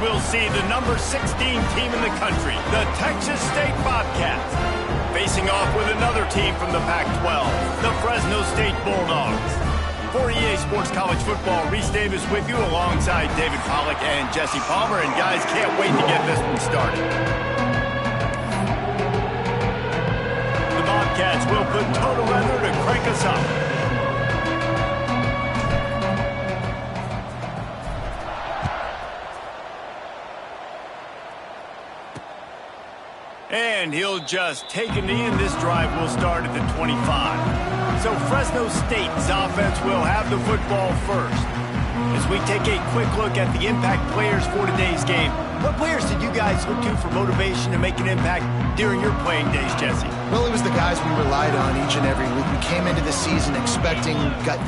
we'll see the number 16 team in the country, the Texas State Bobcats, facing off with another team from the Pac-12, the Fresno State Bulldogs. For EA Sports College Football, Reese Davis with you alongside David Pollack and Jesse Palmer. And guys, can't wait to get this one started. The Bobcats will put total weather to crank us up. And he'll just take a knee, and this drive will start at the 25. So Fresno State's offense will have the football first. As we take a quick look at the impact players for today's game, what players did you guys look to for motivation to make an impact during your playing days, Jesse? Well, it was the guys we relied on each and every week. We came into the season expecting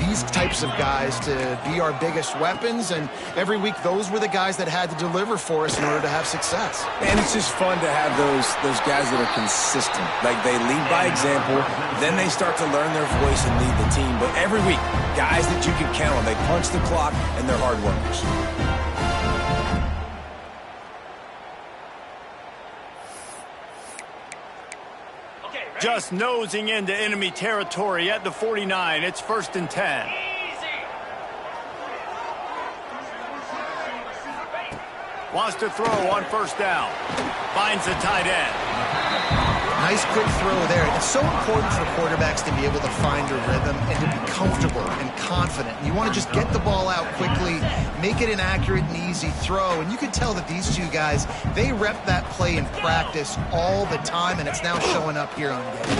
these types of guys to be our biggest weapons, and every week those were the guys that had to deliver for us in order to have success. And it's just fun to have those guys that are consistent. Like, they lead by example, then they start to learn their voice and lead the team. But every week, guys that you can count on, they punch the clock, and they're hard workers. Just nosing into enemy territory at the 49. It's 1st and 10. Wants to throw on 1st down. Finds the tight end. Nice quick throw there. It's so important for quarterbacks to be able to find a rhythm and to be comfortable and confident. You want to just get the ball out quickly, make it an accurate and easy throw. And you can tell that these two guys, they rep that play in practice all the time, and it's now showing up here on game.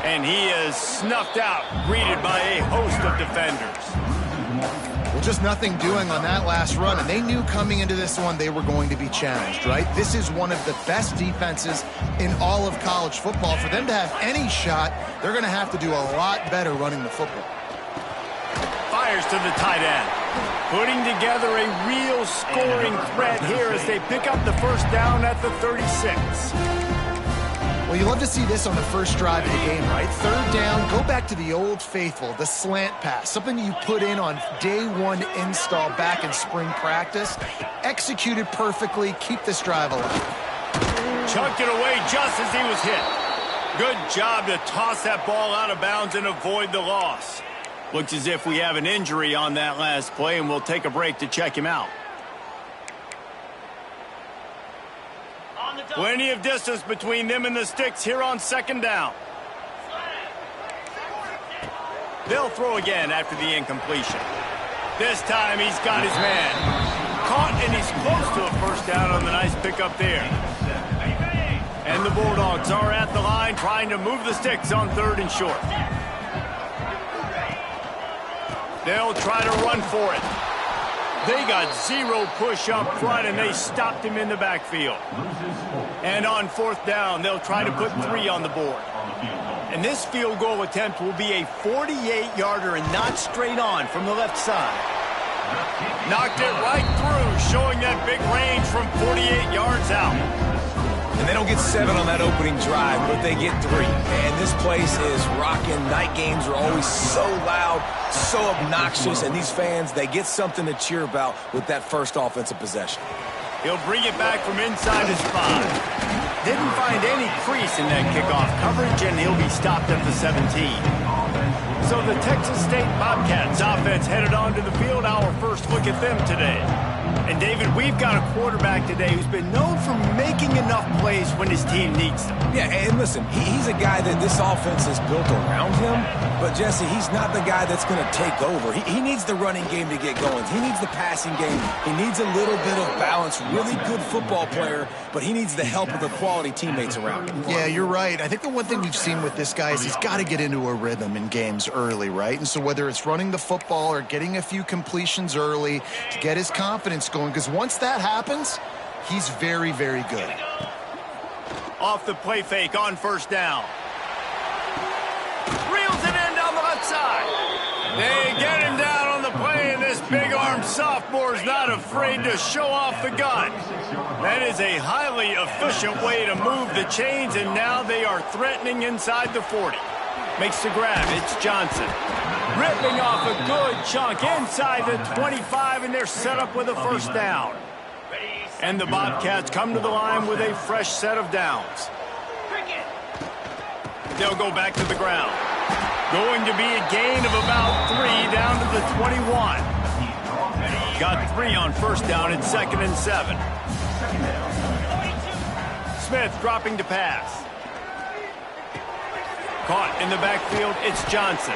And he is snuffed out, greeted by a host of defenders. Well, just nothing doing on that last run, and they knew coming into this one they were going to be challenged, right? This is one of the best defenses in all of college football. For them to have any shot, they're going to have to do a lot better running the football. Fires to the tight end. Putting together a real scoring threat here as they pick up the 1st down at the 36. Well, you love to see this on the first drive of the game, right? 3rd down, go back to the old faithful, the slant pass, something you put in on day one install back in spring practice. Executed perfectly, keep this drive alive. Chucked it away just as he was hit. Good job to toss that ball out of bounds and avoid the loss. Looks as if we have an injury on that last play, and we'll take a break to check him out. Plenty of distance between them and the sticks here on 2nd down. They'll throw again after the incompletion. This time he's got his man. Caught, and he's close to a 1st down on the nice pickup there. And the Bulldogs are at the line trying to move the sticks on 3rd and short. They'll try to run for it. They got 0 push up front, and they stopped him in the backfield. And on 4th down, they'll try to put 3 on the board. And this field goal attempt will be a 48-yarder and not straight on from the left side. Knocked it right through, showing that big range from 48 yards out. And they don't get 7 on that opening drive, but they get 3. And this place is rocking. Night games are always so loud, so obnoxious, and these fans, they get something to cheer about with that first offensive possession. He'll bring it back from inside his 5. Didn't find any crease in that kickoff coverage, and he'll be stopped at the 17. So the Texas State Bobcats offense headed onto the field. Our first look at them today. And, David, we've got a quarterback today who's been known for making enough plays when his team needs them. Yeah, and listen, he's a guy that this offense is built around him. But, Jesse, he's not the guy that's going to take over. He needs the running game to get going. He needs the passing game. He needs a little bit of balance. Really good football player, but he needs the help of the quality teammates around him. Yeah, you're right. I think the one thing we've seen with this guy is he's got to get into a rhythm in games early, right? And so whether it's running the football or getting a few completions early to get his confidence going, because once that happens, he's very, very good. Off the play fake on 1st down. Reels it in down the left side. They get him down on the play, and this big-armed sophomore is not afraid to show off the gun. That is a highly efficient way to move the chains, and now they are threatening inside the 40. Makes the grab. It's Johnson. Ripping off a good chunk inside the 25, and they're set up with a first down. And the Bobcats come to the line with a fresh set of downs. They'll go back to the ground. Going to be a gain of about 3 down to the 21. Got 3 on first down and 2nd and 7. Smith dropping to pass. Caught in the backfield, it's Johnson.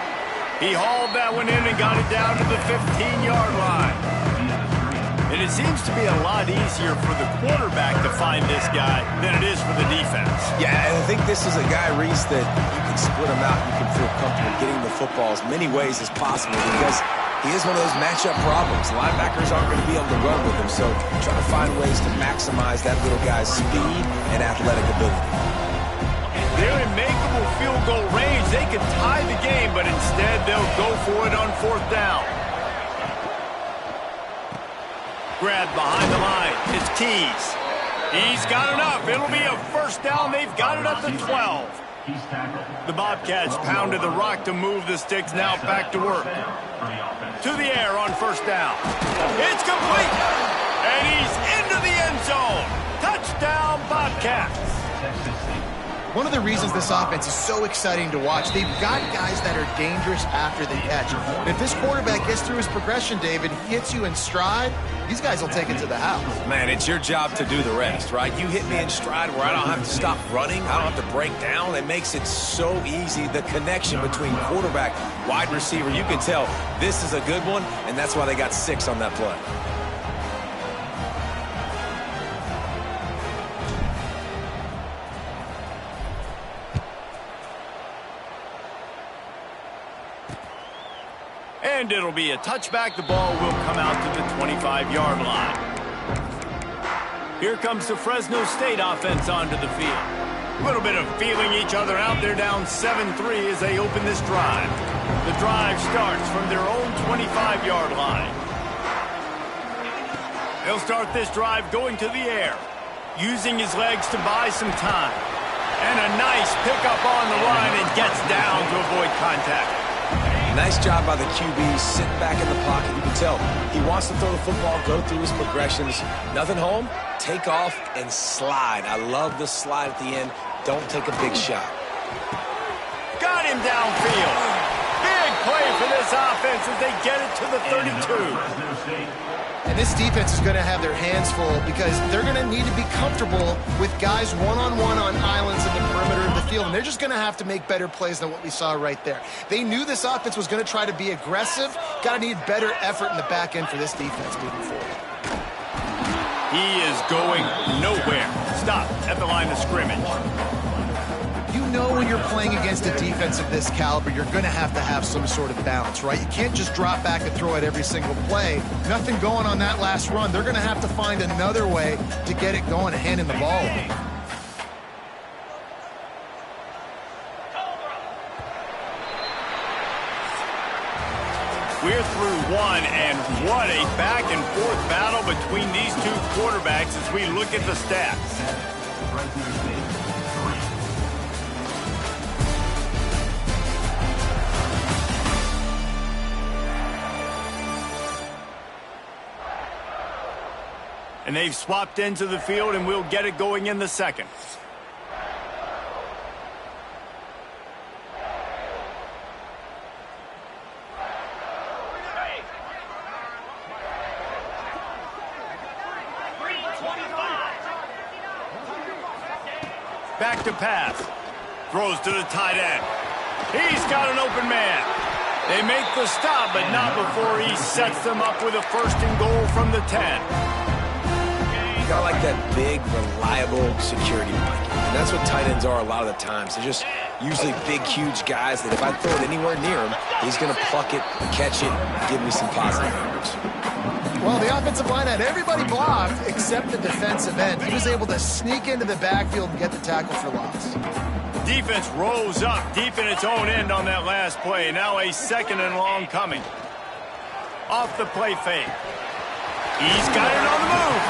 He hauled that one in and got it down to the 15-yard line. And it seems to be a lot easier for the quarterback to find this guy than it is for the defense. Yeah, and I think this is a guy, Reese, that you can split him out. You can feel comfortable getting the football as many ways as possible because he is one of those matchup problems. Linebackers aren't going to be able to run with him, so try to find ways to maximize that little guy's speed and athletic ability. They're in makeable field goal range. They could tie the game, but instead they'll go for it on 4th down. Grab behind the line. It's Keys. He's got enough. It'll be a first down. They've got it at the 12. The Bobcats pounded the rock to move the sticks. Now back to work. To the air on first down. It's complete. And he's into the end zone. Touchdown, Bobcats. One of the reasons this offense is so exciting to watch, they've got guys that are dangerous after they catch. And if this quarterback gets through his progression, David, hits you in stride, these guys will take it to the house. Man, it's your job to do the rest, right? You hit me in stride where I don't have to stop running. I don't have to break down. It makes it so easy. The connection between quarterback, wide receiver, you can tell this is a good one, and that's why they got 6 on that play. And it'll be a touchback. The ball will come out to the 25-yard line. Here comes the Fresno State offense onto the field. A little bit of feeling each other out. They're down 7-3 as they open this drive. The drive starts from their own 25-yard line. They'll start this drive going to the air, using his legs to buy some time. And a nice pickup on the run and gets down to avoid contact. Nice job by the QB, sitting back in the pocket. You can tell he wants to throw the football, go through his progressions. Nothing home, take off, and slide. I love the slide at the end. Don't take a big shot. Got him downfield. Big play for this offense as they get it to the 32. And this defense is going to have their hands full because they're going to need to be comfortable with guys one-on-one on islands in the perimeter of the field. And they're just going to have to make better plays than what we saw right there. They knew this offense was going to try to be aggressive. Got to need better effort in the back end for this defense moving forward. He is going nowhere. Stop at the line of scrimmage. You know when you're playing against a defense of this caliber, you're going to have some sort of balance, right? You can't just drop back and throw it every single play. Nothing going on that last run. They're going to have to find another way to get it going and handing the ball off. We're through one, and what a back-and-forth battle between these two quarterbacks as we look at the stats. And they've swapped into the field, and we'll get it going in the second. Back to pass. Throws to the tight end. He's got an open man. They make the stop, but not before he sets them up with a first and goal from the 10. You got like that big, reliable security blanket. And that's what tight ends are a lot of the times. They're just usually big, huge guys that if I throw it anywhere near him, he's going to pluck it, catch it, and give me some positive numbers. Well, the offensive line had everybody blocked except the defensive end. He was able to sneak into the backfield and get the tackle for loss. Defense rose up deep in its own end on that last play. Now a second and long coming. Off the play fake. He's got it on the move.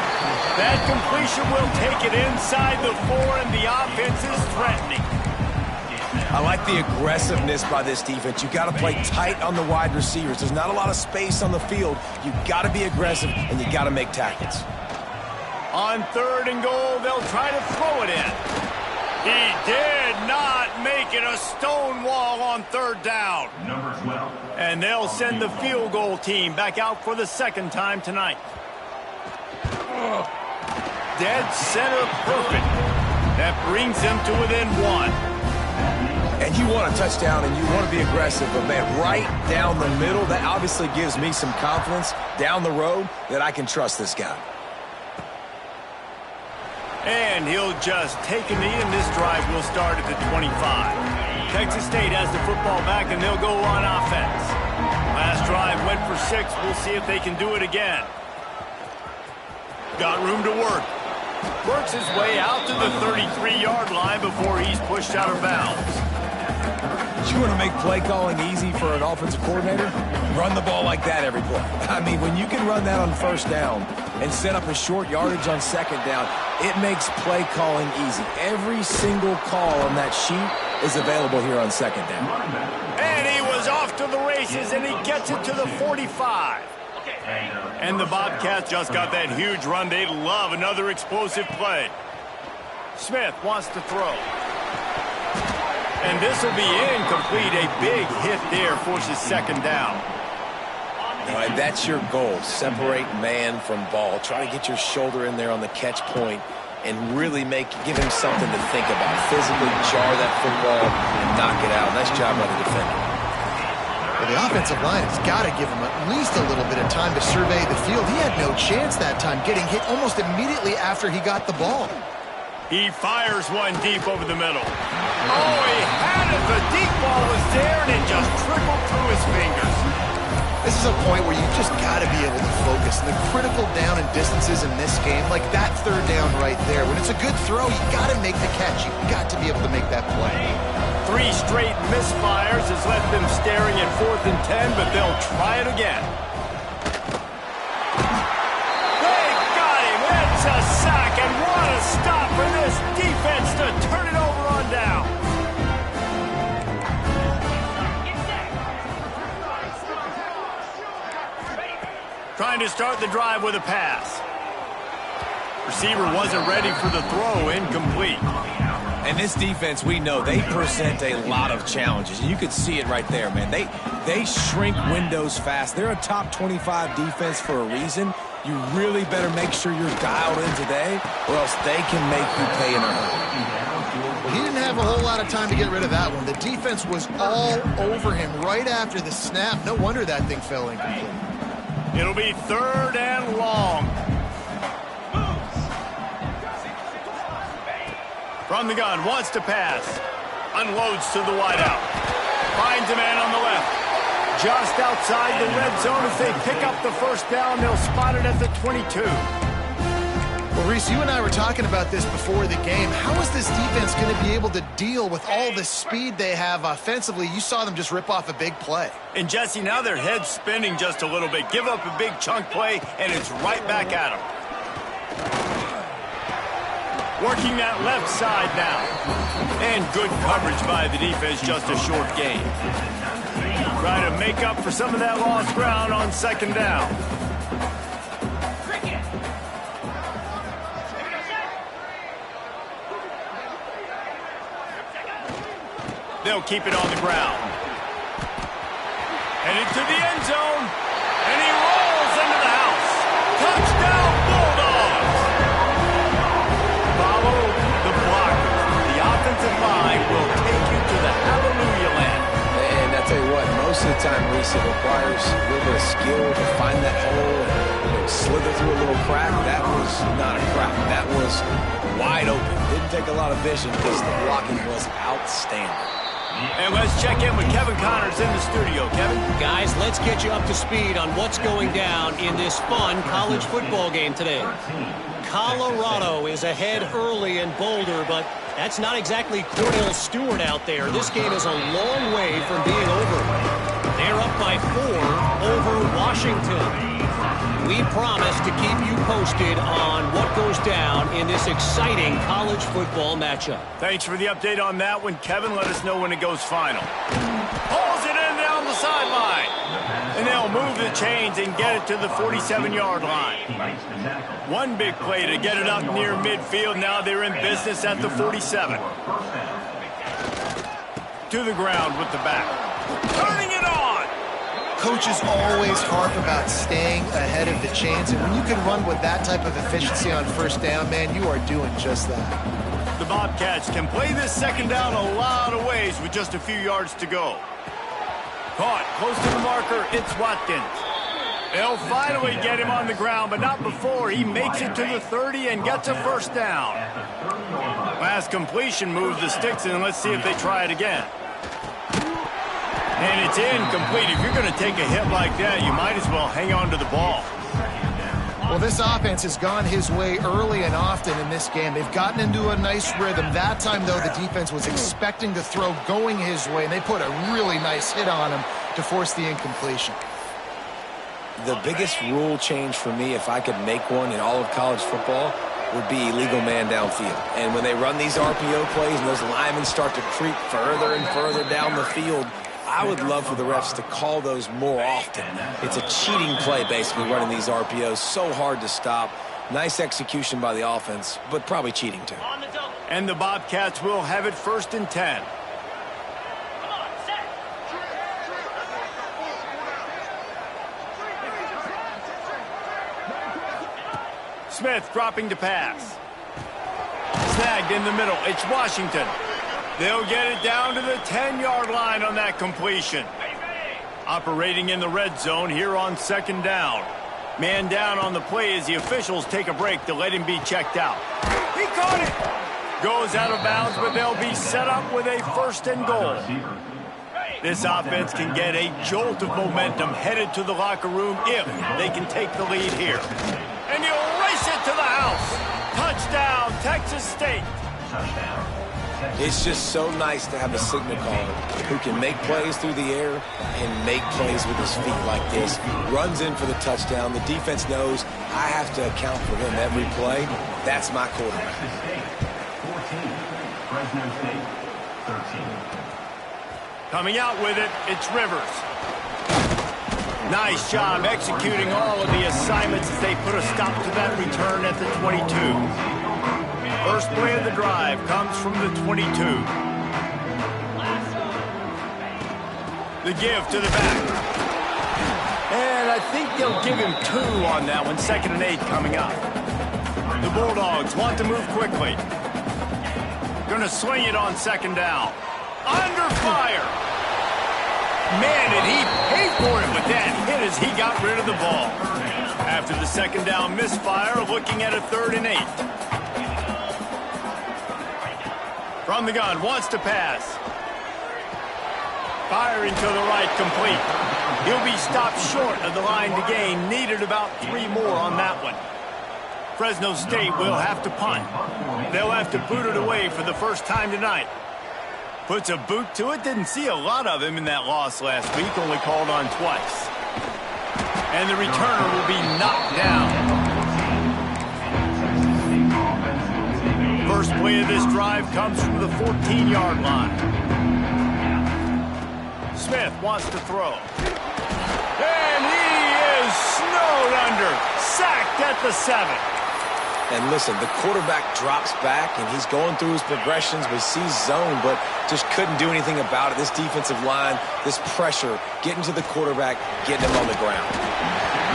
That completion will take it inside the 4, and the offense is threatening. I like the aggressiveness by this defense. You got to play tight on the wide receivers. There's not a lot of space on the field. You got to be aggressive, and you got to make tackles. On 3rd and goal, they'll try to throw it in. He did not make it a stone wall on 3rd down. Number 12. And they'll send the field goal team back out for the 2nd time tonight. Dead center perfect. That brings them to within 1. And you want a touchdown and you want to be aggressive, but man, right down the middle, that obviously gives me some confidence down the road that I can trust this guy. And he'll just take a knee, and this drive will start at the 25. Texas State has the football back, and they'll go on offense. Last drive went for 6. We'll see if they can do it again. Got room to work. Works his way out to the 33-yard line before he's pushed out of bounds. You want to make play calling easy for an offensive coordinator? Run the ball like that every play. I mean, when you can run that on 1st down and set up a short yardage on 2nd down, it makes play calling easy. Every single call on that sheet is available here on 2nd down. And he was off to the races, and he gets it to the 45. And the Bobcats just got that huge run. They love another explosive play. Smith wants to throw. And this will be incomplete. A big hit there forces 2nd down. All right, that's your goal. Separate man from ball. Try to get your shoulder in there on the catch point and really give him something to think about. Physically jar that football and knock it out. Nice job by the defender. Well, the offensive line has got to give him at least a little bit of time to survey the field. He had no chance that time, getting hit almost immediately after he got the ball. He fires one deep over the middle. Oh, he had it. The deep ball was there, and it just trickled through his fingers. This is a point where you just got to be able to focus. And the critical down and distances in this game, like that 3rd down right there, when it's a good throw, you got to make the catch. You got to be able to make that play. 3 straight misfires has left them staring at 4th and 10, but they'll try it again. They got him. It's a sack, and what a stop for this defense to turn it over on down. Trying to start the drive with a pass. Receiver wasn't ready for the throw, incomplete. And this defense, we know, they present a lot of challenges. You could see it right there, man. They shrink windows fast. They're a top 25 defense for a reason. You really better make sure you're dialed in today, or else they can make you pay in a hurry. Well, he didn't have a whole lot of time to get rid of that one. The defense was all over him right after the snap. No wonder that thing fell incomplete. It'll be 3rd and long. From the gun, wants to pass. Unloads to the wideout. Finds a man on the left. Just outside the red zone. If they pick up the 1st down, they'll spot it at the 22. Well, Reese, you and I were talking about this before the game. How is this defense going to be able to deal with all the speed they have offensively? You saw them just rip off a big play. And, Jesse, now their head's spinning just a little bit. Give up a big chunk play, and it's right back at them. Working that left side now. And good coverage by the defense, just a short gain. Try to make up for some of that lost ground on 2nd down. They'll keep it on the ground. Headed to the end zone. And he rolls into the house. Touchdown, Bulldogs! Follow the blockers. The offensive line will take you to the hallelujah land. And I tell you what, most of the time, Reese, it requires a little bit of skill to find that hole and slither through a little crack. That was not a crack. That was wide open. Didn't take a lot of vision because the blocking was outstanding. And let's check in with Kevin Connors in the studio. Kevin? Guys, let's get you up to speed on what's going down in this fun college football game today. Colorado is ahead early in Boulder, but that's not exactly Cordell Stewart out there. This game is a long way from being over. They're up by 4 over Washington. We promise to keep you posted on what goes down in this exciting college football matchup. Thanks for the update on that one, Kevin. Let us know when it goes final. Pulls it in down the sideline. And they'll move the chains and get it to the 47-yard line. One big play to get it up near midfield. Now they're in business at the 47. To the ground with the back. Turning it on. Coaches always harp about staying ahead of the chains, and when you can run with that type of efficiency on first down, man, you are doing just that. The Bobcats can play this second down a lot of ways with just a few yards to go. Caught close to the marker, it's Watkins. They'll finally get him on the ground, but not before he makes it to the 30 and gets a first down. Last completion moves the sticks, and let's see if they try it again. And it's incomplete. If you're going to take a hit like that, you might as well hang on to the ball. Well, this offense has gone his way early and often in this game. They've gotten into a nice rhythm. That time, though, the defense was expecting to throw going his way, and they put a really nice hit on him to force the incompletion. The biggest rule change for me, if I could make one in all of college football, would be illegal man downfield. And when they run these RPO plays and those linemen start to creep further and further down the field, I would love for the refs to call those more often. It's a cheating play, basically, running these RPOs. So hard to stop. Nice execution by the offense, but probably cheating, too. And the Bobcats will have it 1st and 10. Smith dropping to pass. Snagged in the middle. It's Washington. They'll get it down to the 10-yard line on that completion. Operating in the red zone here on 2nd down. Man down on the play as the officials take a break to let him be checked out. He caught it! Goes out of bounds, but they'll be set up with a 1st and goal. This offense can get a jolt of momentum headed to the locker room if they can take the lead here. And he'll race it to the house. Touchdown, Texas State. It's just so nice to have a signal caller who can make plays through the air and make plays with his feet like this. Runs in for the touchdown. The defense knows I have to account for him every play. That's my quarterback. Coming out with it, it's Rivers. Nice job executing all of the assignments as they put a stop to that return at the 22. First play of the drive comes from the 22. The give to the back. And I think they'll give him 2 on that one. 2nd and 8 coming up. The Bulldogs want to move quickly. Going to swing it on 2nd down. Under fire. Man, did he pay for it with that hit as he got rid of the ball. After the 2nd down misfire, looking at a 3rd and 8. From the gun, wants to pass. Firing to the right, complete. He'll be stopped short of the line to gain. Needed about 3 more on that one. Fresno State will have to punt. They'll have to boot it away for the first time tonight. Puts a boot to it. Didn't see a lot of him in that loss last week. Only called on twice. And the returner will be knocked down. First play of this drive comes from the 14-yard line. Smith wants to throw. And he is snowed under. Sacked at the 7. And listen, the quarterback drops back, and he's going through his progressions. We see zone, but just couldn't do anything about it. This defensive line, this pressure, getting to the quarterback, getting him on the ground.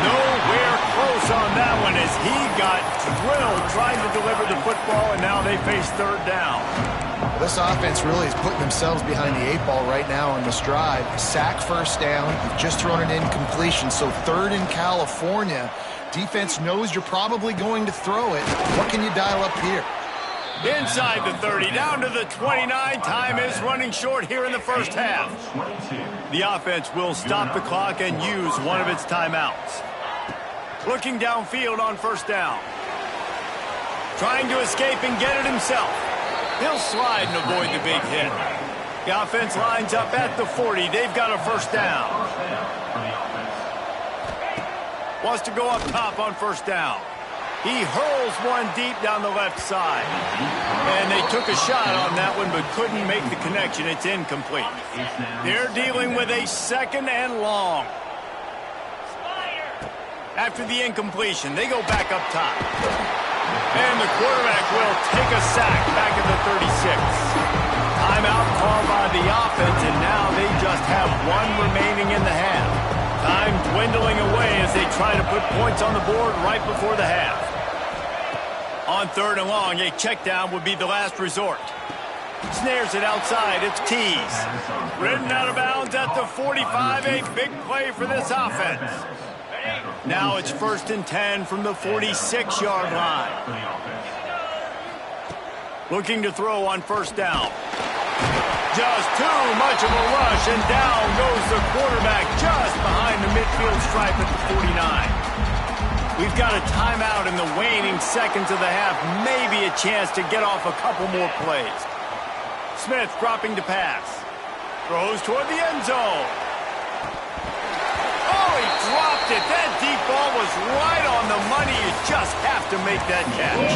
Nowhere close on that one as he got drilled trying to deliver the football, and now they face 3rd down. Well, this offense really is putting themselves behind the 8 ball right now on this drive. Sack 1st down. You've just thrown an incompletion, so 3rd in California. Defense knows you're probably going to throw it. What can you dial up here? Inside the 30, down to the 29. Time is running short here in the first half. The offense will stop the clock and use one of its timeouts. Looking downfield on 1st down. Trying to escape and get it himself. He'll slide and avoid the big hit. The offense lines up at the 40. They've got a 1st down. wants to go up top on first down. He hurls one deep down the left side. And they took a shot on that one but couldn't make the connection. It's incomplete. They're dealing with a 2nd and long. After the incompletion, they go back up top. And the quarterback will take a sack back at the 36. Timeout called by the offense, and now they just have one remaining in the half. Time dwindling away as they try to put points on the board right before the half. On 3rd and long, a check down would be the last resort. Snares it outside. It's Tees. Ridden out of bounds at the 45. A big play for this offense. Now it's 1st and 10 from the 46-yard line. Looking to throw on first down. Just too much of a rush, and down goes the quarterback just behind the midfield stripe at the 49. We've got a timeout in the waning seconds of the half. Maybe a chance to get off a couple more plays. Smith dropping to pass. Throws toward the end zone. Oh, he dropped it. That deep ball was right on the money. You just have to make that catch.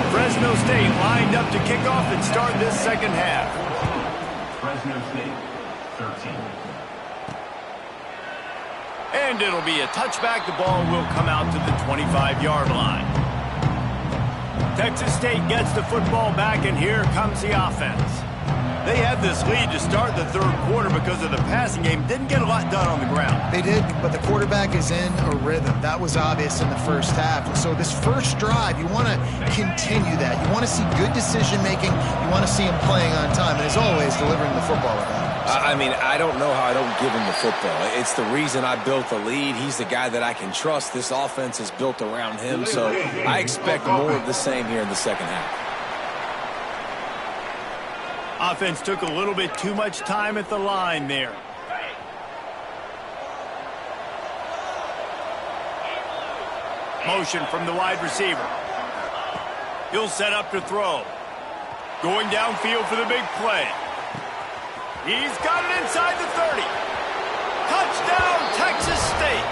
Fresno State lined up to kick off and start this second half. Fresno State, 13. And it'll be a touchback. The ball will come out to the 25-yard line. Texas State gets the football back, and here comes the offense. They had this lead to start the 3rd quarter because of the passing game. Didn't get a lot done on the ground. They did, but the quarterback is in a rhythm. That was obvious in the first half. So this first drive, you want to continue that. You want to see good decision-making. You want to see him playing on time. And as always, delivering the football without. I mean, I don't know how I don't give him the football. It's the reason I built the lead. He's the guy that I can trust. This offense is built around him, so I expect more of the same here in the second half. Offense took a little bit too much time at the line there. Motion from the wide receiver. He'll set up to throw. Going downfield for the big play. He's got it inside the 30. Touchdown, Texas State.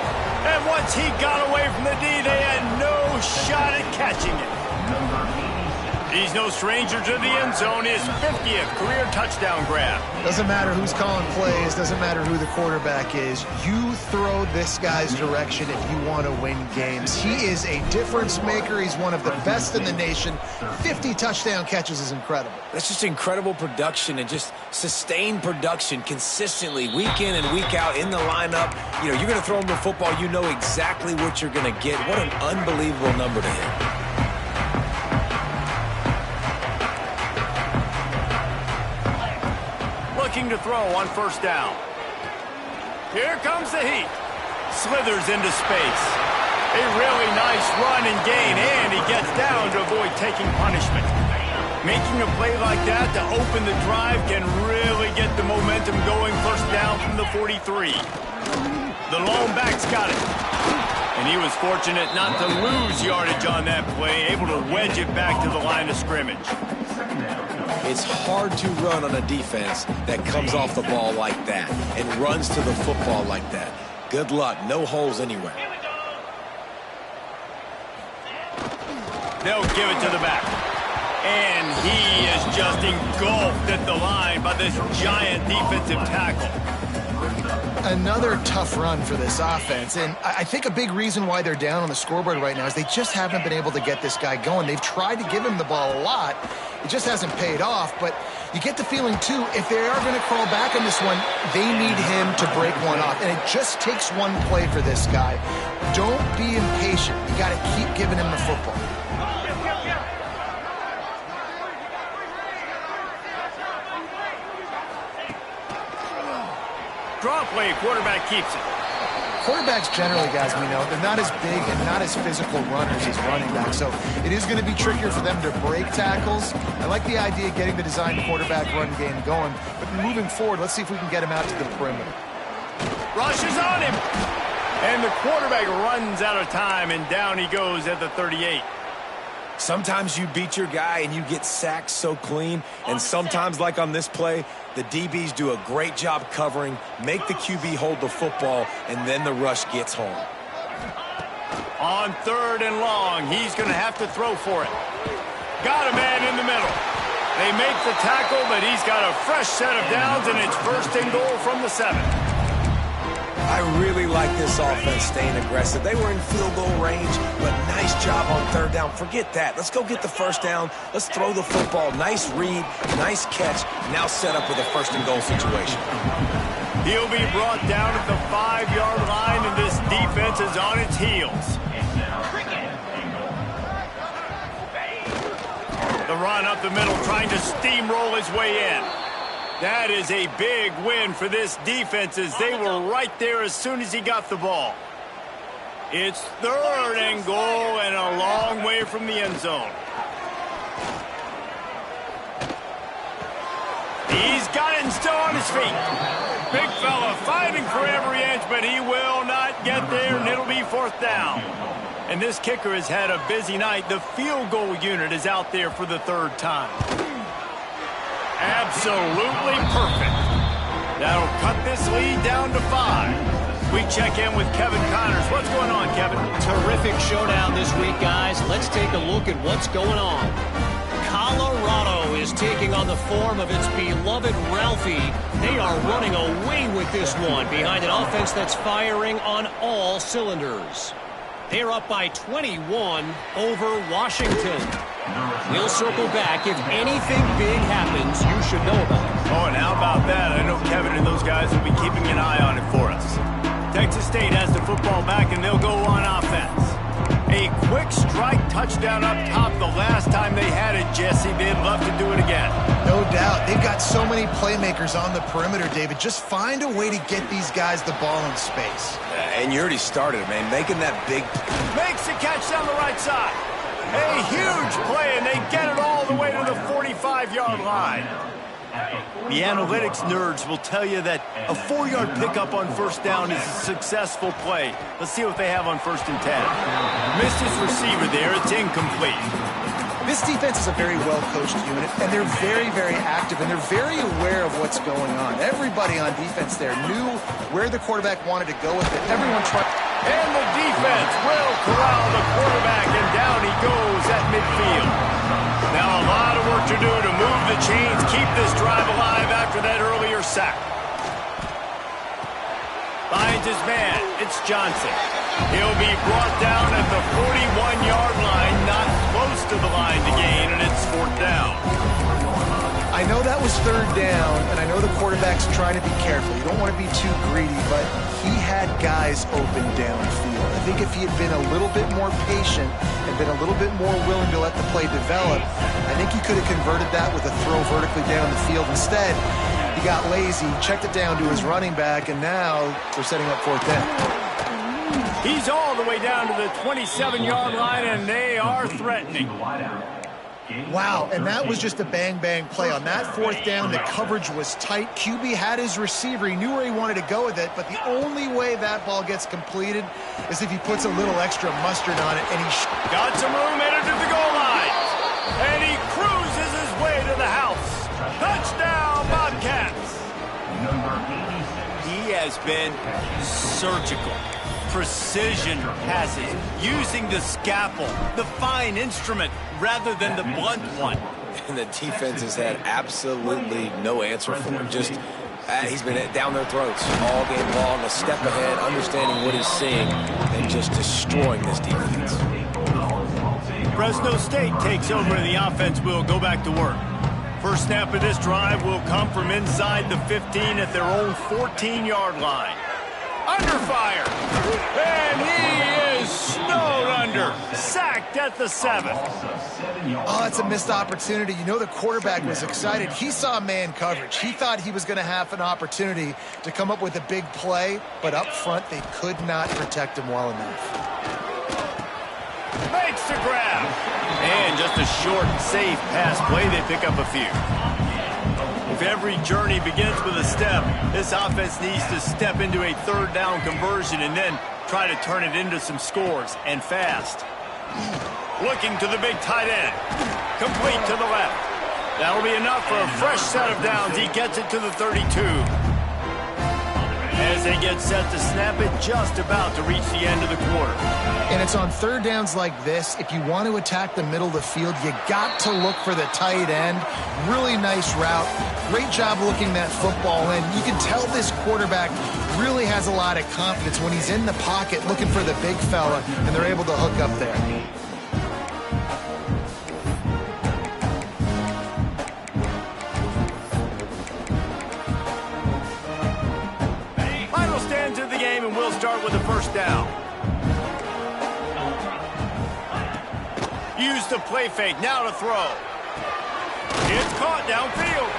And once he got away from the D, they had no shot at catching it. He's no stranger to the end zone. His 50th career touchdown grab. Doesn't matter who's calling plays. Doesn't matter who the quarterback is. You throw this guy's direction if you want to win games. He is a difference maker. He's one of the best in the nation. 50 touchdown catches is incredible. That's just incredible production and just sustained production consistently week in and week out in the lineup. You know, you're going to throw him the football. You know exactly what you're going to get. What an unbelievable number to hit. Looking to throw on first down. Here comes the heat. Slithers into space. A really nice run and gain, and he gets down to avoid taking punishment. Making a play like that to open the drive can really get the momentum going. First down from the 43. The lone back's got it. And he was fortunate not to lose yardage on that play, able to wedge it back to the line of scrimmage. It's hard to run on a defense that comes off the ball like that and runs to the football like that. Good luck. No holes anywhere. They'll give it to the back. And he is just engulfed at the line by this giant defensive tackle. Another tough run for this offense, and I think a big reason why they're down on the scoreboard right now is they just haven't been able to get this guy going. They've tried to give him the ball a lot. It just hasn't paid off, but you get the feeling, too, if they are going to crawl back on this one, they need him to break one off, and it just takes one play for this guy. Don't be impatient. You got to keep giving him the football. Draw play, quarterback keeps it. Quarterbacks generally, guys, we know, they're not as big and not as physical runners as running backs, so it is going to be trickier for them to break tackles. I like the idea of getting the design quarterback run game going, but moving forward, let's see if we can get him out to the perimeter. Rushes on him, and the quarterback runs out of time, and down he goes at the 38. Sometimes you beat your guy and you get sacked so clean, and sometimes, like on this play, the DBs do a great job covering, make the QB hold the football, and then the rush gets home. On 3rd and long, he's going to have to throw for it. Got a man in the middle. They make the tackle, but he's got a fresh set of downs, and it's 1st and goal from the 7. I really like this offense staying aggressive. They were in field goal range, but nice job on 3rd down. Forget that. Let's go get the 1st down. Let's throw the football. Nice read, nice catch. Now set up with a 1st and goal situation. He'll be brought down at the 5-yard line, and this defense is on its heels. The run up the middle, trying to steamroll his way in. That is a big win for this defense, as they were right there as soon as he got the ball. It's 3rd and goal and a long way from the end zone. He's got it and still on his feet. Big fella fighting for every inch, but he will not get there, and it'll be 4th down. And this kicker has had a busy night. The field goal unit is out there for the 3rd time. Absolutely perfect. That'll cut this lead down to 5. We check in with Kevin Connors. What's going on, Kevin? Terrific showdown this week, guys. Let's take a look at what's going on. Colorado is taking on the form of its beloved Ralphie. They are running away with this one behind an offense that's firing on all cylinders. They're up by 21 over Washington. We'll circle back. If anything big happens, you should know about it. Oh, and how about that? I know Kevin and those guys will be keeping an eye on it for us. Texas State has the football back, and they'll go on offense. A quick strike touchdown up top the last time they had it, Jesse. They'd love to do it again. No doubt. They've got so many playmakers on the perimeter, David. Just find a way to get these guys the ball in space. And you already started, man, making that big... Makes the catch down the right side. A huge play, and they get it all the way to the 45-yard line. The analytics nerds will tell you that a 4-yard pickup on 1st down is a successful play. Let's see what they have on 1st and 10. Missed his receiver there. It's incomplete. This defense is a very well-coached unit, and they're very, very active, and they're very aware of what's going on. Everybody on defense there knew where the quarterback wanted to go with it. Everyone tried. And the defense will corral the quarterback, and down he goes at midfield. Now a lot of work to do to move the chains, keep this drive alive after that earlier sack. Finds his man. It's Johnson. He'll be brought down at the 41-yard line, not close to the line to gain, and it's 4th down. I know that was 3rd down, and I know the quarterback's trying to be careful. You don't want to be too greedy, but he had guys open downfield. I think if he had been a little bit more patient and been a little bit more willing to let the play develop, I think he could have converted that with a throw vertically down the field. Instead, he got lazy, checked it down to his running back, and now they're setting up 4th down. He's all the way down to the 27-yard line, and they are threatening. Wow, and that was just a bang-bang play. On that 4th down, the coverage was tight. QB had his receiver. He knew where he wanted to go with it, but the only way that ball gets completed is if he puts a little extra mustard on it, and he got some room headed to the goal line. And he cruises his way to the house. Touchdown, Bobcats. He has been surgical. Precision passes, using the scalpel, the fine instrument, rather than the blunt one. And the defense has had absolutely no answer for him. Just, he's been down their throats all game long, a step ahead, understanding what he's seeing, and just destroying this defense. Fresno State takes over, and the offense will go back to work. First snap of this drive will come from inside the 15 at their own 14-yard line. Under fire, and he is snowed under, sacked at the 7. Oh, that's a missed opportunity. You know the quarterback was excited. He saw man coverage. He thought he was going to have an opportunity to come up with a big play, but up front they could not protect him well enough. Makes the grab, and just a short, safe pass play. They pick up a few. If every journey begins with a step, this offense needs to step into a 3rd down conversion and then try to turn it into some scores, and fast. Looking to the big tight end. Complete to the left. That'll be enough for a fresh set of downs. He gets it to the 32. as they get set to snap it, just about to reach the end of the quarter. And it's on third downs like this. If you want to attack the middle of the field, you got to look for the tight end. Really nice route. Great job looking that football in. You can tell this quarterback really has a lot of confidence when he's in the pocket looking for the big fella, and they're able to hook up there. Final stands of the game, and we'll start with the first down. Use the play fake, now to throw. It's caught downfield.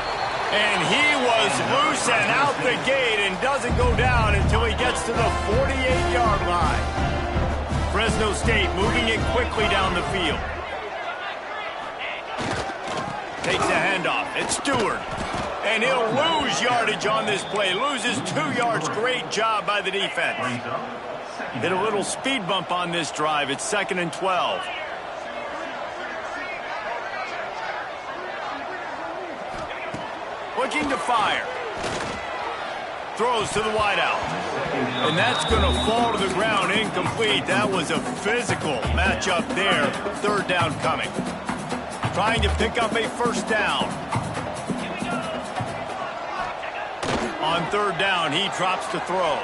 And he was loose and out the gate and doesn't go down until he gets to the 48-yard line. Fresno State moving it quickly down the field. Takes a handoff. It's Stewart. And he'll lose yardage on this play. Loses 2 yards. Great job by the defense. Hit a little speed bump on this drive. It's 2nd and 12. Looking to fire. Throws to the wideout. And that's going to fall to the ground incomplete. That was a physical matchup there. Third down coming. Trying to pick up a first down. On third down, he drops to throw.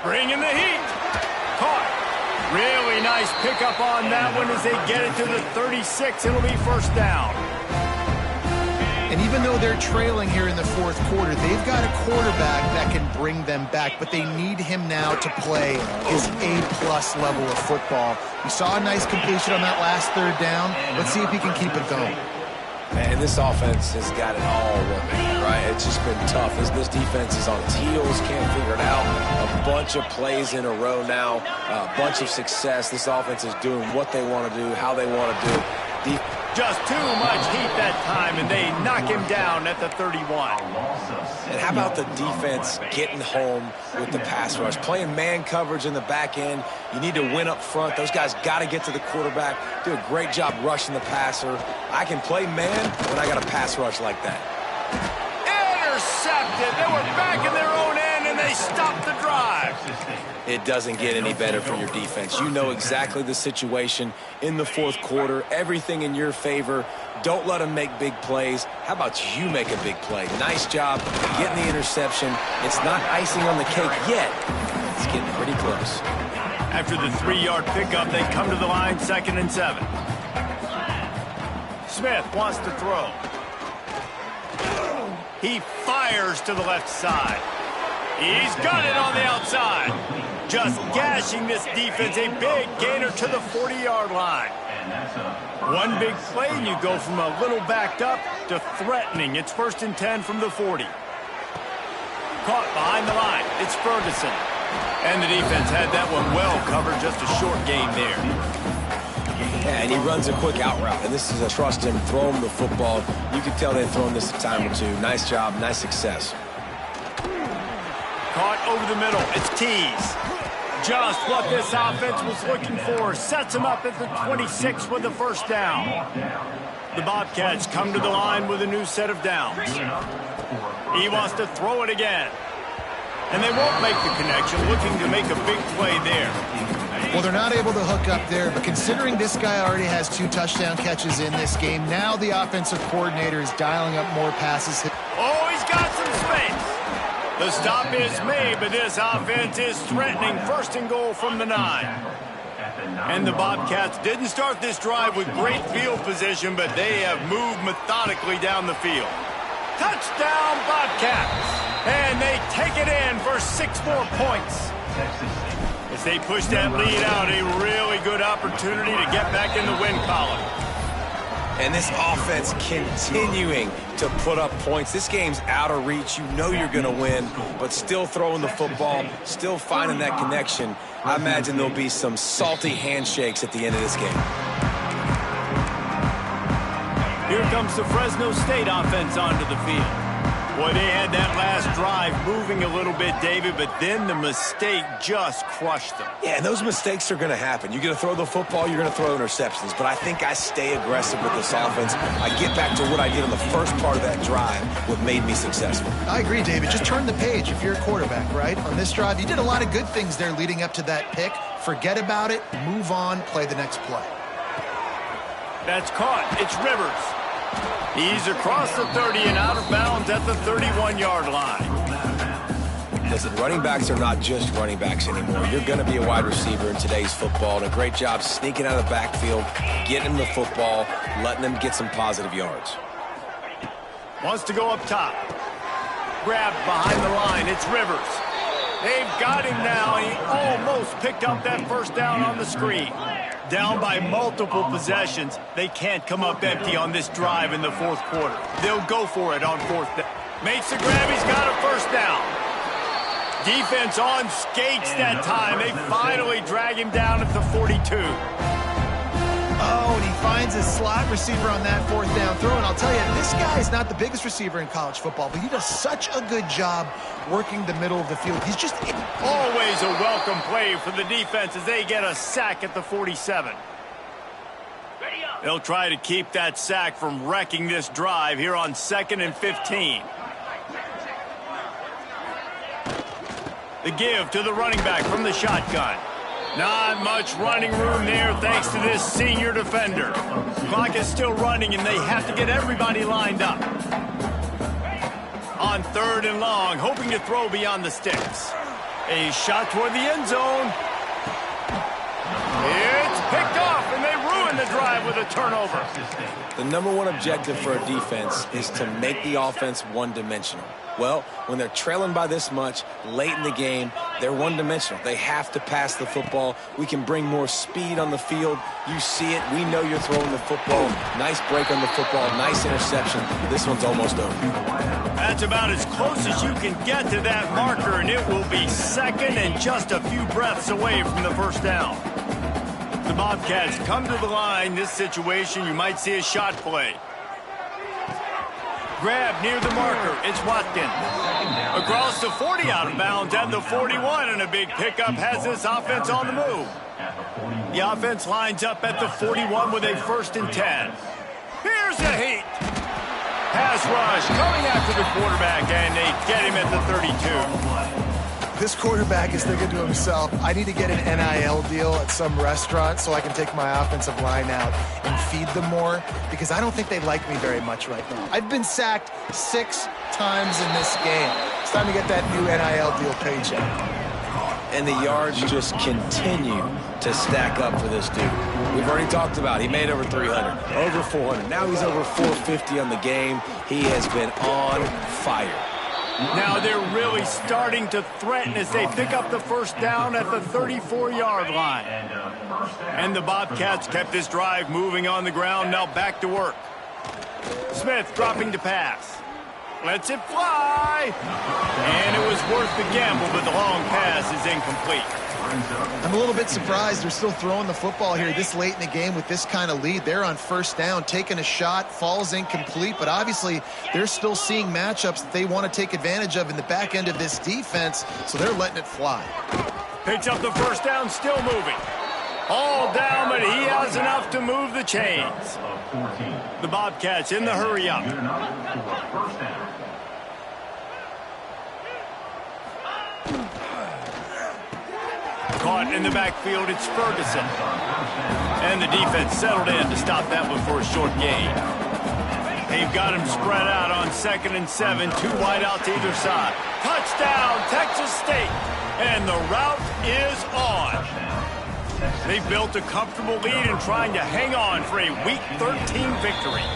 Bringing the heat. Caught. Really nice pickup on that one as they get it to the 36. It'll be first down. And even though they're trailing here in the fourth quarter, they've got a quarterback that can bring them back, but they need him now to play his A-plus level of football. We saw a nice completion on that last third down. Let's see if he can keep it going. Man, this offense has got it all working, right? It's just been tough. This defense is on its heels, can't figure it out. A bunch of plays in a row now, a bunch of success. This offense is doing what they want to do, how they want to do it. Just too much heat that time, and they knock him down at the 31. And how about the defense getting home with the pass rush? Playing man coverage in the back end. You need to win up front. Those guys got to get to the quarterback. Do a great job rushing the passer. I can play man when I got a pass rush like that. Intercepted. They were back in their own end, and they stopped the drive. It doesn't get any better from your defense. You know exactly the situation in the fourth quarter. Everything in your favor. Don't let them make big plays. How about you make a big play? Nice job getting the interception. It's not icing on the cake yet. It's getting pretty close. After the 3-yard pickup, they come to the line, 2nd and 7. Smith wants to throw. He fires to the left side. He's got it on the outside. Just gashing this defense. A big gainer to the 40-yard line. One big play, and you go from a little backed up to threatening. It's 1st and 10 from the 40. Caught behind the line. It's Ferguson. And the defense had that one well covered. Just a short gain there. Yeah, and he runs a quick out route. And this is a trust him, throw him the football. You can tell they've thrown this a time or two. Nice job, nice success. Caught over the middle. It's Tees. Just what this offense was looking for. Sets him up at the 26 with the first down. The Bobcats come to the line with a new set of downs. He wants to throw it again. And they won't make the connection, looking to make a big play there. Well, they're not able to hook up there, but considering this guy already has 2 touchdown catches in this game, now the offensive coordinator is dialing up more passes. Oh, he's got some space. The stop is made, but this offense is threatening. 1st and goal from the 9. And the Bobcats didn't start this drive with great field position, but they have moved methodically down the field. Touchdown, Bobcats. And they take it in for 6 more points. As they push that lead out, a really good opportunity to get back in the win column. And this offense continuing to put up points. This game's out of reach. You know you're going to win, but still throwing the football, still finding that connection. I imagine there'll be some salty handshakes at the end of this game. Here comes the Fresno State offense onto the field. Boy, they had that last drive moving a little bit, David, but then the mistake just crushed them. Yeah, and those mistakes are going to happen. You're going to throw the football, you're going to throw interceptions. But I think I stay aggressive with this offense. I get back to what I did on the first part of that drive, what made me successful. I agree, David. Just turn the page if you're a quarterback, right? On this drive, you did a lot of good things there leading up to that pick. Forget about it, move on, play the next play. That's caught. It's Rivers. He's across the 30 and out of bounds at the 31-yard line. Listen, running backs are not just running backs anymore. You're going to be a wide receiver in today's football, and a great job sneaking out of the backfield, getting the football, letting them get some positive yards. Wants to go up top. Grabbed behind the line. It's Rivers. They've got him now, and he almost picked up that first down on the screen. Down by multiple possessions. They can't come up empty on this drive in the fourth quarter. They'll go for it on fourth down. Makes the grab. He's got a first down. Defense on skates that time. They finally drag him down at the 42. Oh, and he finds his slot receiver on that fourth down throw. And I'll tell you, this guy is not the biggest receiver in college football, but he does such a good job working the middle of the field. He's just always a welcome play for the defense as they get a sack at the 47. They'll try to keep that sack from wrecking this drive here on 2nd and 15. The give to the running back from the shotgun. Not much running room there thanks to this senior defender. Clock is still running and they have to get everybody lined up. On 3rd and long, hoping to throw beyond the sticks. A shot toward the end zone. It's picked off and they ruin the drive with a turnover. The number one objective for a defense is to make the offense one-dimensional. Well, when they're trailing by this much late in the game, they're one-dimensional. They have to pass the football. We can bring more speed on the field. You see it. We know you're throwing the football. Nice break on the football. Nice interception. This one's almost over. That's about as close as you can get to that marker, and it will be 2nd and just a few breaths away from the first down. The Bobcats come to the line. This situation, you might see a shot play. Grab near the marker. It's Watkins. Across the 40 out of bounds at the 41, and a big pickup has this offense on the move. The offense lines up at the 41 with a 1st and 10. Here's a heat. Pass rush coming after the quarterback, and they get him at the 32. This quarterback is thinking to himself, I need to get an NIL deal at some restaurant so I can take my offensive line out and feed them more, because I don't think they like me very much right now. I've been sacked 6 times in this game. It's time to get that new NIL deal paycheck. And the yards just continue to stack up for this dude. We've already talked about it. He made over 300, over 400. Now he's over 450 on the game. He has been on fire. Now they're really starting to threaten as they pick up the first down at the 34-yard line. And the Bobcats kept this drive moving on the ground. Now back to work. Smith dropping to pass. Lets it fly. And it was worth the gamble, but the long pass is incomplete. I'm a little bit surprised they're still throwing the football here this late in the game with this kind of lead. They're on first down, taking a shot, falls incomplete, but obviously they're still seeing matchups that they want to take advantage of in the back end of this defense, so they're letting it fly. Picks up the first down, still moving. All down, but he has enough to move the chains. The Bobcats in the hurry up. Caught in the backfield, it's Ferguson. And the defense settled in to stop that one for a short gain. They've got him spread out on 2nd and 7, 2 wide out to either side. Touchdown, Texas State. And the route is on. They've built a comfortable lead and trying to hang on for a Week 13 victory.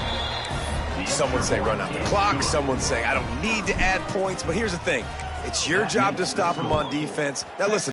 Some would say run out the clock. Some would say I don't need to add points. But here's the thing. It's your job to stop them on defense. Now, listen.